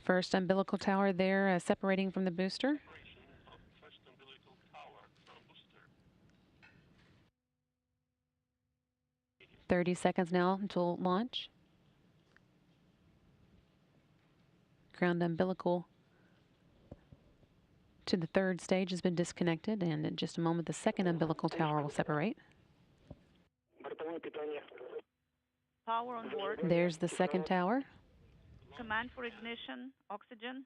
First umbilical tower there separating from the booster. 30 seconds now until launch. Ground umbilical to the third stage has been disconnected, and in just a moment the second umbilical tower will separate. Power on board. There's the second tower. Command for ignition, oxygen.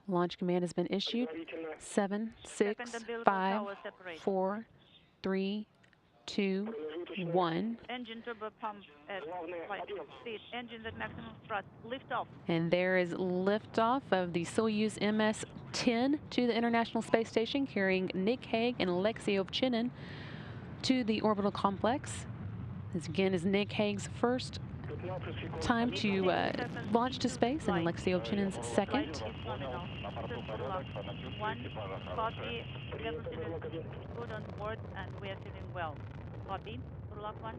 Launch command has been issued. 7, 6, 5, 4, 3, 2, 1. Engine turbo pump at flight speed. Engines at maximum thrust. Lift off. And there is liftoff of the Soyuz MS-10 to the International Space Station, carrying Nick Hague and Alexei Ovchinin to the orbital complex. This again is Nick Hague's first time to launch to space, and Alexei Ovchinin's second. One copy. Everything is good on board, and we are feeling well. Copy. Burlak 1.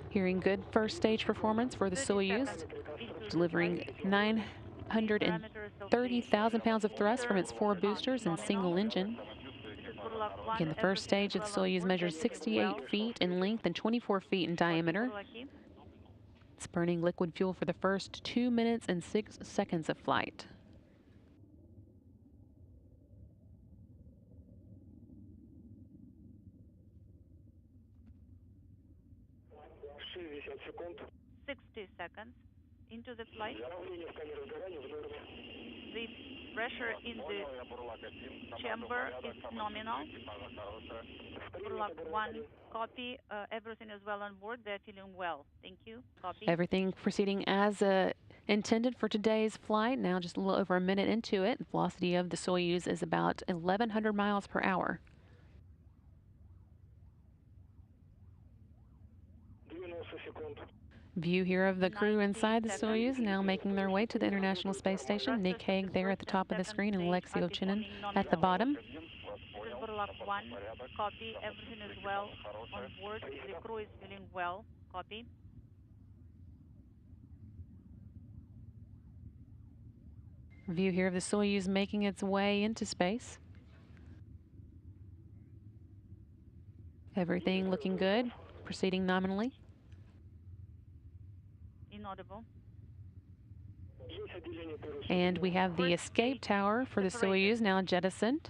Hearing good first stage performance for the Soyuz, delivering 930,000 pounds of thrust from its 4 boosters and single engine. Again, the first stage of the Soyuz measures 68 feet in length and 24 feet in diameter. It's burning liquid fuel for the first 2 minutes and 6 seconds of flight. $60 seconds into the flight. The pressure in the chamber is nominal. Burlak 1, copy. Everything is well on board. They're feeling well. Thank you. Copy. Everything proceeding as intended for today's flight. Now just a little over a minute into it. The velocity of the Soyuz is about 1,100 miles per hour. View here of the crew inside the Soyuz, now making their way to the International Space Station. Nick Hague there at the top of the screen, and Alexei Ovchinin at the bottom. This is Burlak 1, copy. Everything is well on board. The crew is feeling well. Copy. View here of the Soyuz making its way into space. Everything looking good, proceeding nominally. Inaudible. And we have the escape tower for the Soyuz now jettisoned.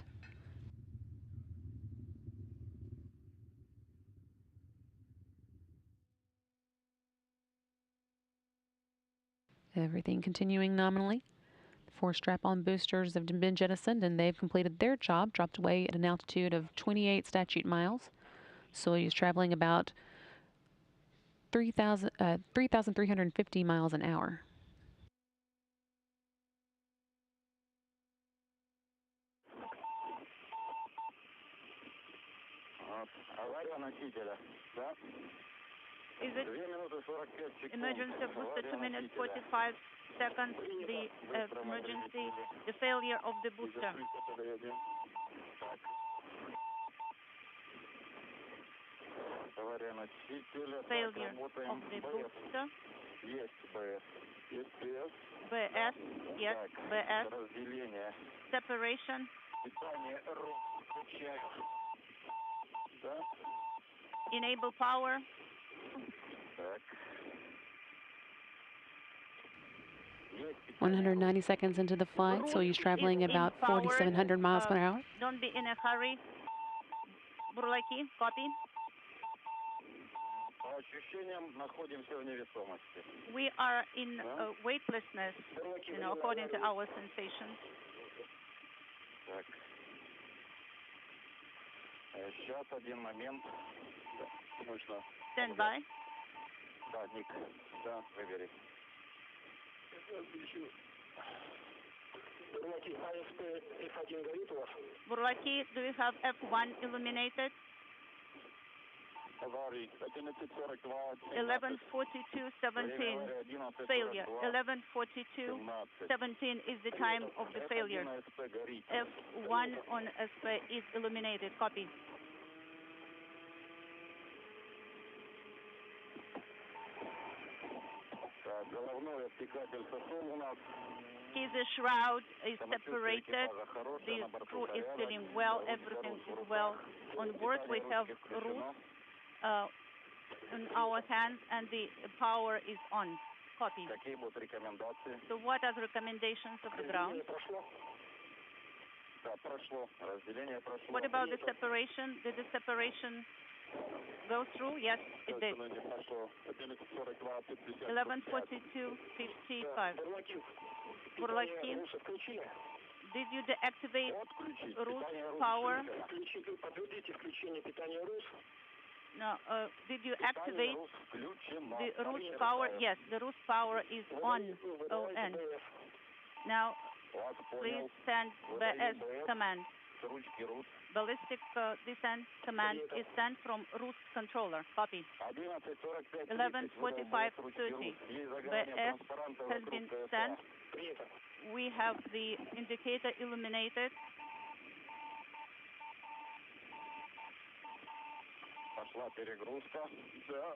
Everything continuing nominally. The 4 strap-on boosters have been jettisoned, and they've completed their job, dropped away at an altitude of 28 statute miles. Soyuz traveling about 3,350 miles an hour. Is it emergency booster 2 minutes 45 seconds? The emergency, the failure of the booster. Failure of the booster. BS, yes, BS. Separation. Enable power. 190 seconds into the flight, Soyuz traveling about 4,700 miles per hour. Don't be in a hurry. Burlaki, copy. We are in weightlessness, according to our sensations. Stand by. Burlaki, do you have F1 illuminated? 11:42:17. Failure. 11:42:17 is the time of the failure. F1 on SP is illuminated. Copy. His shroud is separated. The crew is feeling well. Everything is well on board. We have routes in our hands, and the power is on. Copy. So what are the recommendations of the ground? What about the separation? Did the separation go through? Yes, it did. 11:42:55. Burlaki, did you deactivate Rus power? No. Did you activate the Rus power? Yes, the Rus power is on. ON. Now, please send BS command. Ballistic descent command is sent from Rus controller. Copy. 11:45:30. BS has been sent. We have the indicator illuminated.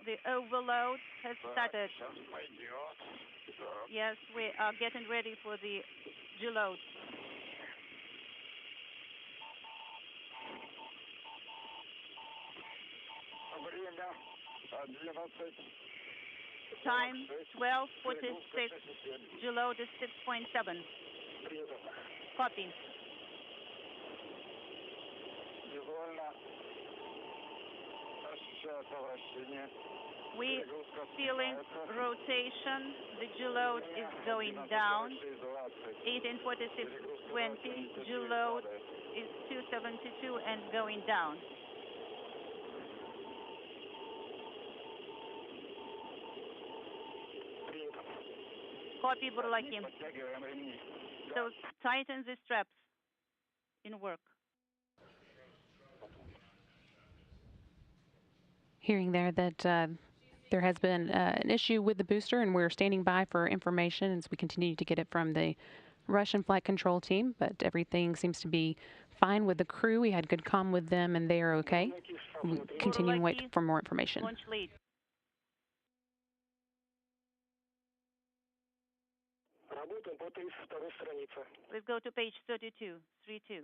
The overload has started. Yes, we are getting ready for the deload. Time 12:46. Deload is 6.7. Copy. We feeling rotation. The deload is going down. 18:46:20. Deload is 272 and going down. Copy, Burlaki. So tighten the straps in work. Hearing there that there has been an issue with the booster, and we're standing by for information as we continue to get it from the Russian flight control team, but everything seems to be fine with the crew. We had good comm with them, and they are okay. We continue to wait for more information. Launch lead. Let's go to page 32, 32.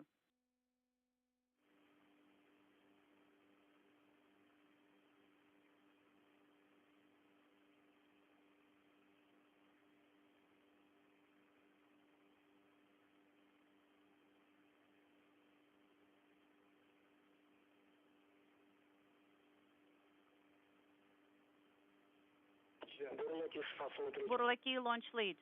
Burlaki, launch lead.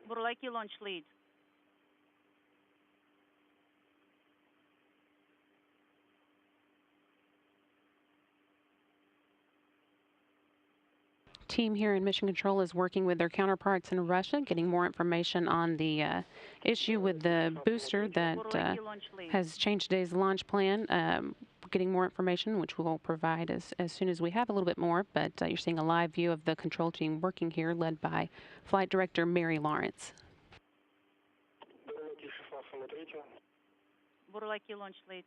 Burlaki, launch lead. Team here in Mission Control is working with their counterparts in Russia, getting more information on the issue with the booster that has changed today's launch plan. Getting more information, which we will provide as soon as we have a little bit more. But you're seeing a live view of the control team working here, led by Flight Director Mary Lawrence. Burlaki, launch lead.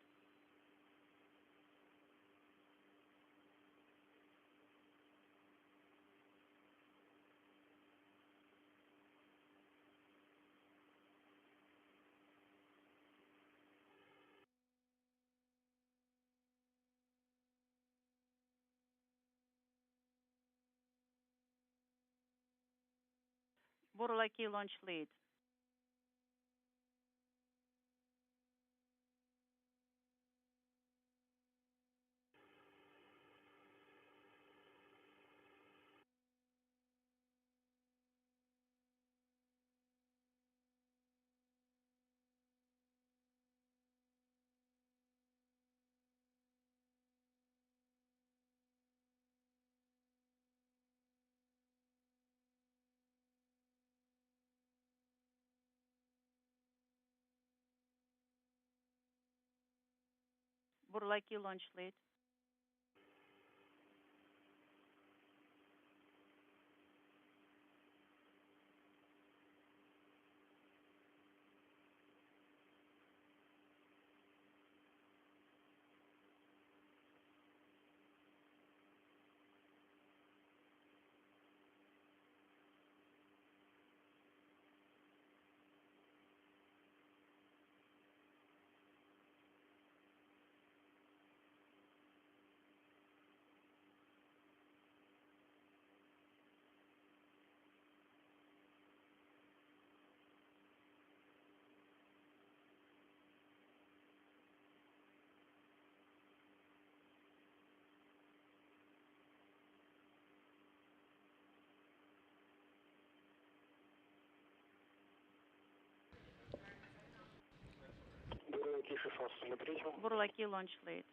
Burlaki launch lead. Burlaki launch lead. Burlaki launch lead.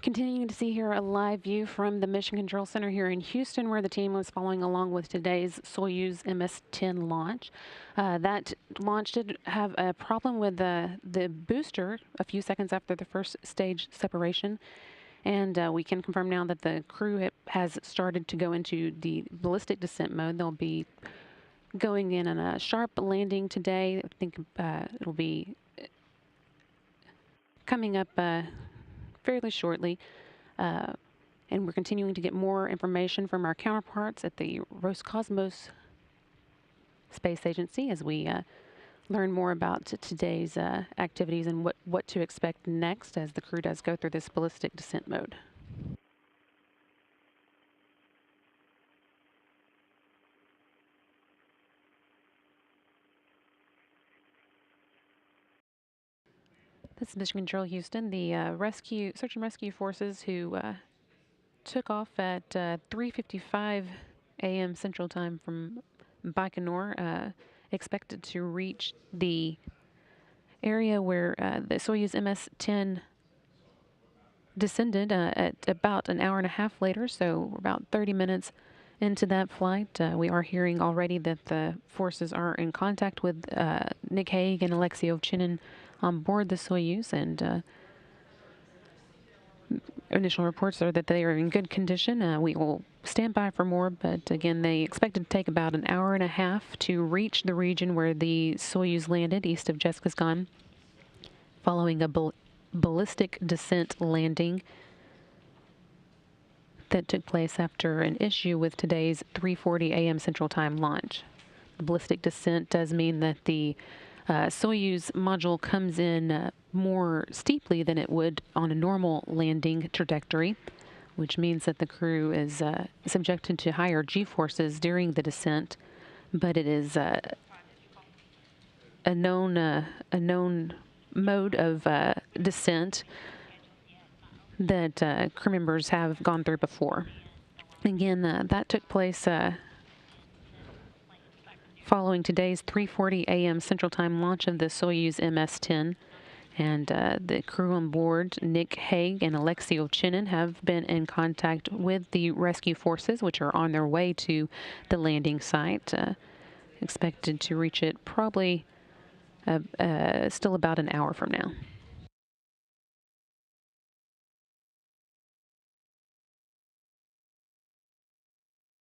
Continuing to see here a live view from the Mission Control Center here in Houston, where the team was following along with today's Soyuz MS-10 launch. That launch did have a problem with the booster a few seconds after the first stage separation. And we can confirm now that the crew has started to go into the ballistic descent mode. They'll be going in on a sharp landing today. I think it'll be coming up fairly shortly. And we're continuing to get more information from our counterparts at the Roscosmos Space Agency as we learn more about today's activities and what to expect next as the crew does go through this ballistic descent mode. This is Mission Control Houston. The search and rescue forces who took off at 3:55 a.m. Central Time from Baikonur expected to reach the area where the Soyuz MS-10 descended at about an hour and a half later, so we're about 30 minutes into that flight. We are hearing already that the forces are in contact with Nick Hague and Alexei Ovchinin on board the Soyuz, and initial reports are that they are in good condition. We will stand by for more, but again, they expected to take about an hour and a half to reach the region where the Soyuz landed east of Jeskisgan, following a ballistic descent landing that took place after an issue with today's 3:40 a.m. Central Time launch. The ballistic descent does mean that the Soyuz module comes in more steeply than it would on a normal landing trajectory, which means that the crew is subjected to higher G-forces during the descent, but it is a known mode of descent that crew members have gone through before. Again, that took place following today's 3:40 a.m. Central Time launch of the Soyuz MS-10. And the crew on board, Nick Hague and Alexei Ovchinin, have been in contact with the rescue forces, which are on their way to the landing site. Expected to reach it probably still about an hour from now.